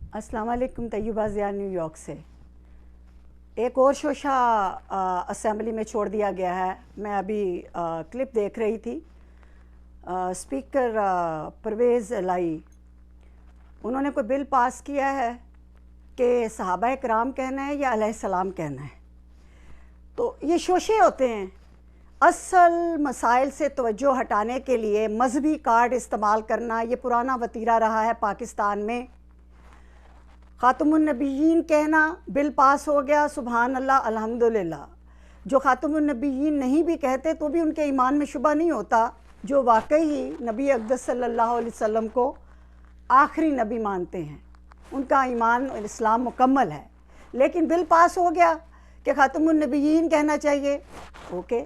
अस्सलाम वालेकुम। Taiba Zia new York से। एक और शोशा असेंबली में छोड़ दिया गया है। मैं अभी क्लिप देख रही थी। स्पीकर परवेज़ लाई, उन्होंने कोई बिल पास किया है कि सहाबा कराम कहना है या अलैहिस्सलाम कहना है। तो ये शोशे होते हैं। असल मसाइल से तवज्जो हटाने के लिए मजहबी कार्ड इस्तेमाल करना ये पुराना वतीरा रहा है पाकिस्तान में। ख़ातमुन नबीयीन कहना बिल पास हो गया, सुबहान अल्लाह अल्हम्दुलिल्लाह। जो ख़ातमुन नबीयीन नहीं भी कहते तो भी उनके ईमान में शुबा नहीं होता, जो वाकई ही नबी अक़दस सल्लल्लाहु अलैहि वसल्लम को आखिरी नबी मानते हैं, उनका ईमान और इस्लाम मुकम्मल है। लेकिन बिल पास हो गया कि ख़ातमुन नबीयीन कहना चाहिए। ओके,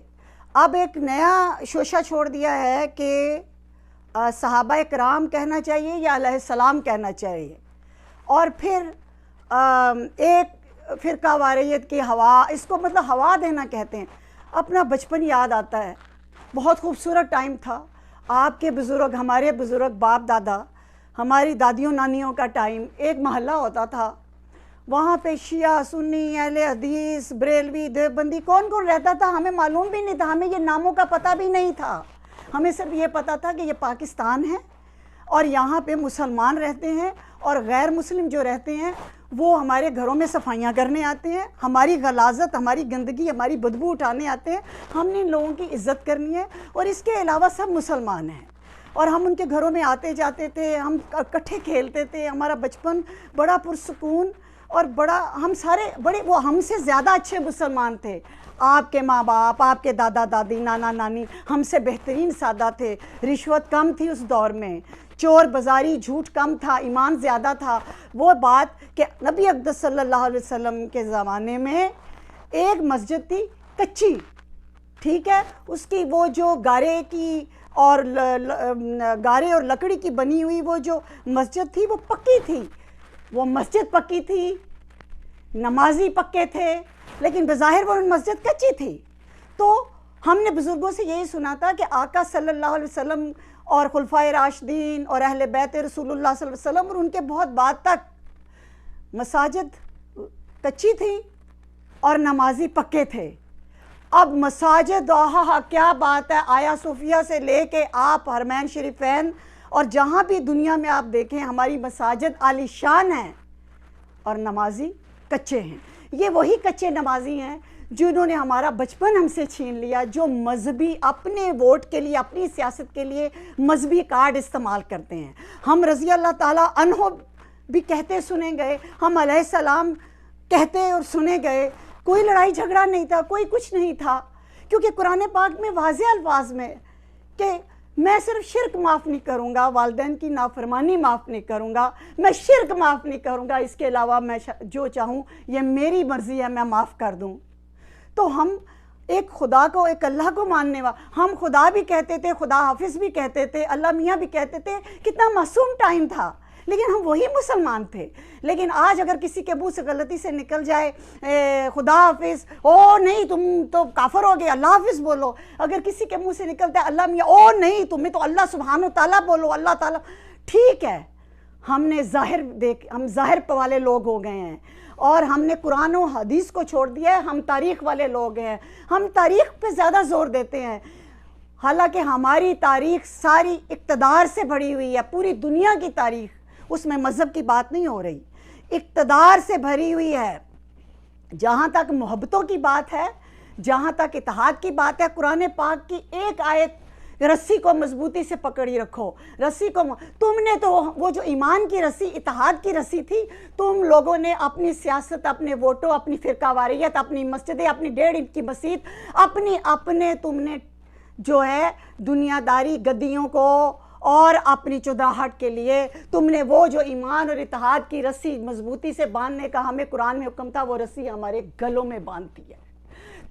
अब एक नया शोशा छोड़ दिया है कि सहाबा कराम कहना चाहिए या अलैहिस्सलाम कहना चाहिए। और फिर एक फ़िरका वारियत की हवा, इसको मतलब हवा देना कहते हैं। अपना बचपन याद आता है, बहुत खूबसूरत टाइम था। आपके बुज़ुर्ग, हमारे बुज़ुर्ग, बाप दादा, हमारी दादियों नानियों का टाइम, एक महल्ला होता था, वहाँ पे शिया, सुन्नी, अहले हदीस, बरेलवी, देवबंदी कौन कौन रहता था हमें मालूम भी नहीं था। हमें ये नामों का पता भी नहीं था। हमें सिर्फ ये पता था कि ये पाकिस्तान है और यहाँ पे मुसलमान रहते हैं और गैर मुस्लिम जो रहते हैं वो हमारे घरों में सफाइयाँ करने आते हैं, हमारी गलाजत, हमारी गंदगी, हमारी बदबू उठाने आते हैं। हमने इन लोगों की इज़्ज़त करनी है और इसके अलावा सब मुसलमान हैं। और हम उनके घरों में आते जाते थे, हम इकट्ठे खेलते थे। हमारा बचपन बड़ा पुरसकून और बड़ा, हम सारे बड़े, वो हमसे ज़्यादा अच्छे मुसलमान थे। आपके माँ बाप, आपके दादा दादी, नाना नानी हमसे बेहतरीन सादा थे। रिश्वत कम थी उस दौर में, चोर बाज़ारी झूठ कम था, ईमान ज़्यादा था। वो बात कि नबी अक़दस सल्लल्लाहु अलैहि वसल्लम के ज़माने में एक मस्जिद थी कच्ची, ठीक है, उसकी वो जो गारे की और गारे और लकड़ी की बनी हुई वो जो मस्जिद थी वो पक्की थी। वो मस्जिद पक्की थी, नमाजी पक्के थे, लेकिन बज़ाहिर वो मस्जिद कच्ची थी। तो हमने बुज़ुर्गों से यही सुना था कि आका सल्लल्लाहु अलैहि वसल्लम और खुलफाए राशिदीन और अहले बैत रसूलुल्लाह सल्लल्लाहु अलैहि वसल्लम और उनके बहुत बाद तक मसाजिद कच्ची थी और नमाजी पक्के थे। अब मसाजिद, आहा क्या बात है, आया सूफिया से लेके आप हरमैन शरीफैन और जहाँ भी दुनिया में आप देखें हमारी मसाजिद आलीशान हैं और नमाजी कच्चे हैं। ये वही कच्चे नमाजी हैं जिन्होंने हमारा बचपन हमसे छीन लिया, जो मजहबी अपने वोट के लिए, अपनी सियासत के लिए मजहबी कार्ड इस्तेमाल करते हैं। हम रज़ी अल्लाह ताला अन्हो भी कहते सुने गए, हम अलैहिस्सलाम कहते और सुने गए। कोई लड़ाई झगड़ा नहीं था, कोई कुछ नहीं था, क्योंकि कुरान पाक में वाज़ेह अल्फाज में कि मैं सिर्फ शिरक माफ़ नहीं करूँगा, वालिदैन की नाफरमानी माफ़ नहीं करूँगा, मैं शिरक माफ़ नहीं करूँगा, इसके अलावा मैं जो चाहूँ ये मेरी मर्ज़ी है, मैं माफ़ कर दूँ। तो हम एक खुदा को, एक अल्लाह को मानने वाला, हम खुदा भी कहते थे, खुदा हाफिज़ भी कहते थे, अल्लाह मियाँ भी कहते थे। कितना मासूम टाइम था, लेकिन हम वही मुसलमान थे। लेकिन आज अगर किसी के मुँह से गलती से निकल जाए खुदा हाफिज़, ओ नहीं तुम तो काफिर हो गए, अल्लाह हाफिज़ बोलो। अगर किसी के मुँह से निकलता है अल्लाह मियाँ, ओ नहीं तुम्हें तो अल्लाह सुब्हान व तआला बोलो, अल्लाह ताला। ठीक है, हमने ज़ाहिर हम ज़ाहिर वाले लोग हो गए हैं और हमने कुरान और हदीस को छोड़ दिया है। हम तारीख़ वाले लोग हैं, हम तारीख़ पे ज़्यादा ज़ोर देते हैं। हालांकि हमारी तारीख़ सारी इक़्तिदार से भरी हुई है, पूरी दुनिया की तारीख़, उसमें मज़हब की बात नहीं हो रही, इक़्तिदार से भरी हुई है। जहाँ तक मोहब्बतों की बात है, जहाँ तक इत्तेहाद की बात है, कुरान पाक की एक आयत, रस्सी को मजबूती से पकड़ी रखो, रस्सी को। तुमने तो वो जो ईमान की रस्सी, इत्तेहाद की रस्सी थी, तुम लोगों ने अपनी सियासत, अपने वोटों, अपनी फ़िरका वारियत, अपनी मस्जिदें, अपनी 1.5 इंच की मस्जिद, अपने तुमने जो है दुनियादारी, गद्दियों को और अपनी चुदाहट के लिए तुमने वो जो ईमान और इत्तेहाद की रस्सी मजबूती से बांधने का हमें कुरान में हुक्म था, वो रस्सी हमारे गलों में बांधती है।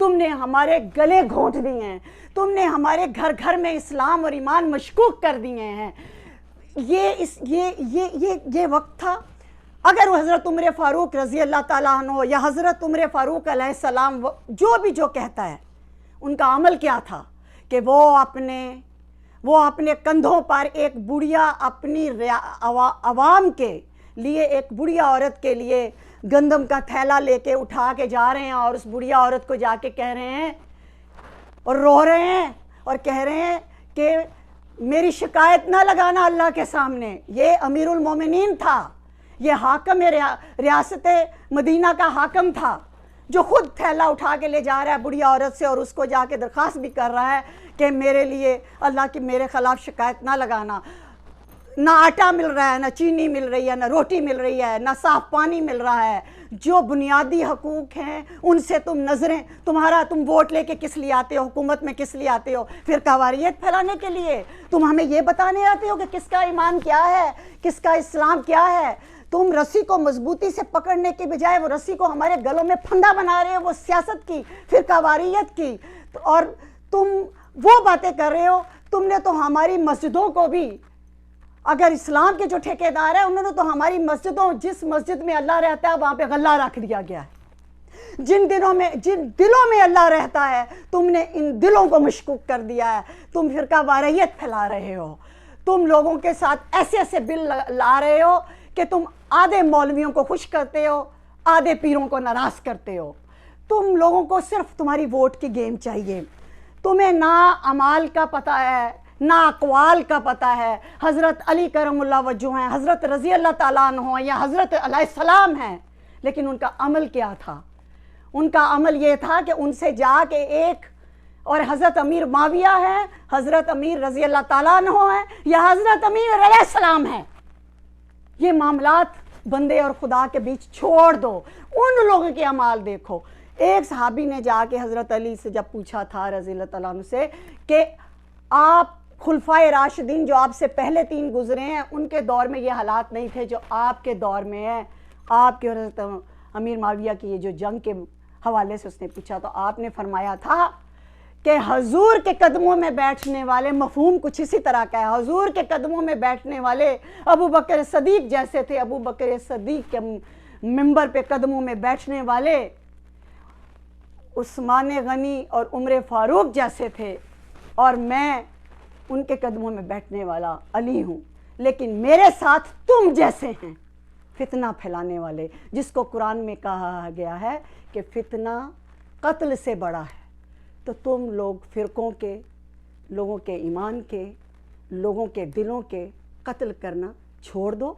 तुमने हमारे गले घोंट दिए हैं, तुमने हमारे घर घर में इस्लाम और ईमान मशकूक कर दिए हैं। ये वक्त था। अगर हज़रत उमर फ़ारूक रज़ी अल्लाह ताला अन्हो या हज़रत उमर फ़ारूक अलैहिस्सलाम जो कहता है, उनका अमल क्या था कि वो अपने कंधों पर एक बुढ़िया अपनी अवाम के لیے ایک بڑھیا عورت کے لیے گندم کا تھیلا لے کے اٹھا کے جا رہے ہیں اور اس بڑھیا عورت کو جا کے کہہ رہے ہیں اور رو رہے ہیں اور کہہ رہے ہیں کہ میری شکایت نہ لگانا اللہ کے سامنے. یہ امیر المومنین تھا, یہ حاکم ریاست مدینہ کا حاکم تھا, جو خود تھیلا اٹھا کے لے جا رہا ہے بڑھیا عورت سے اور اس کو جا کے درخواست بھی کر رہا ہے کہ میرے لیے اللہ کی میرے خلاف شکایت نہ لگانا. نہ آٹا مل رہا ہے, نہ چینی مل رہی ہے, نہ روٹی مل رہی ہے, نہ صاف پانی مل رہا ہے. جو بنیادی حقوق ہیں ان سے تم نظریں, تم ووٹ لے کے کس لیے آتے ہو, حکومت میں کس لیے آتے ہو؟ فرقہ واریت پھیلانے کے لیے. تم ہمیں یہ بتانے آتے ہو کہ کس کا ایمان کیا ہے, کس کا اسلام کیا ہے. تم رسی کو مضبوطی سے پکڑنے کے بجائے وہ رسی کو ہمارے گلوں میں پھندا بنا رہے ہو, وہ سیاست کی, فرقہ واریت کی. اور تم وہ باتیں کر رہے ہو. تم نے تو ہماری مسجدوں کو بھی, اگر اسلام کے جو ٹھیکیدار ہیں انہوں نے تو ہماری مسجدوں, جس مسجد میں اللہ رہتا ہے وہاں پہ غلہ رکھ دیا گیا ہے. جن دلوں میں اللہ رہتا ہے تم نے ان دلوں کو مشکوک کر دیا ہے. تم فرقہ واریت پھیلا رہے ہو. تم لوگوں کے ساتھ ایسے ایسے بل لا رہے ہو کہ تم آدھے مولویوں کو خوش کرتے ہو, آدھے پیروں کو ناراض کرتے ہو. تم لوگوں کو صرف تمہاری ووٹ کی گیم چاہیے. تمہیں نہ اعمال کا پتہ ہے, نہ اقوال کا پتہ ہے. حضرت علی کرم اللہ وجہ ہیں, حضرت رضی اللہ تعالیٰ عنہ ہیں, یا حضرت علیہ السلام ہیں, لیکن ان کا عمل کیا تھا؟ ان کا عمل یہ تھا کہ ان سے جا کے ایک, اور حضرت امیر معاویہ ہیں, حضرت امیر رضی اللہ تعالیٰ عنہ ہیں, یا حضرت امیر علیہ السلام ہیں. یہ معاملات بندے اور خدا کے بیچ چھوڑ دو, ان لوگوں کے اعمال دیکھو. ایک صحابی نے جا کے حضرت علی سے جب پوچھا تھا رضی اللہ تعالیٰ عنہ سے کہ آپ خلفائے راشدین جو آپ سے پہلے 3 گزرے ہیں ان کے دور میں یہ حالات نہیں تھے جو آپ کے دور میں ہیں. آپ کے حضرت امیر معاویہ کی یہ جو جنگ کے حوالے سے اس نے پوچھا, تو آپ نے فرمایا تھا کہ حضور کے قدموں میں بیٹھنے والے, مفہوم کچھ اسی طرح کا ہے, حضور کے قدموں میں بیٹھنے والے ابو بکر صدیق جیسے تھے. ابو بکر صدیق کے منبر پہ قدموں میں بیٹھنے والے عثمان غنی اور عمر فاروق جیسے تھے, اور میں ان کے قدموں میں بیٹھنے والا علی ہوں. لیکن میرے ساتھ تم جیسے ہیں فتنہ پھیلانے والے, جس کو قرآن میں کہا گیا ہے کہ فتنہ قتل سے بڑا ہے. تو تم لوگ فرقوں کے, لوگوں کے ایمان کے, لوگوں کے دلوں کے قتل کرنا چھوڑ دو.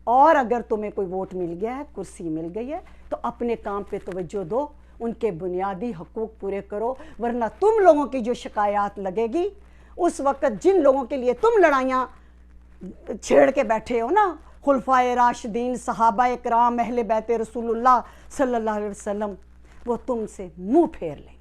اور اگر تمہیں کوئی ووٹ مل گیا ہے, کرسی مل گئی ہے, تو اپنے کام پہ توجہ دو, ان کے بنیادی حقوق پورے کرو. ورنہ تم لوگوں کی جو شکایات لگے گی اس وقت جن لوگوں کے لیے تم لڑائیاں چھیڑ کے بیٹھے ہو نا, خلفائے راشدین, صحابہ اکرام, اہل بیت رسول اللہ صلی اللہ علیہ وسلم, وہ تم سے منہ پھیر لیں.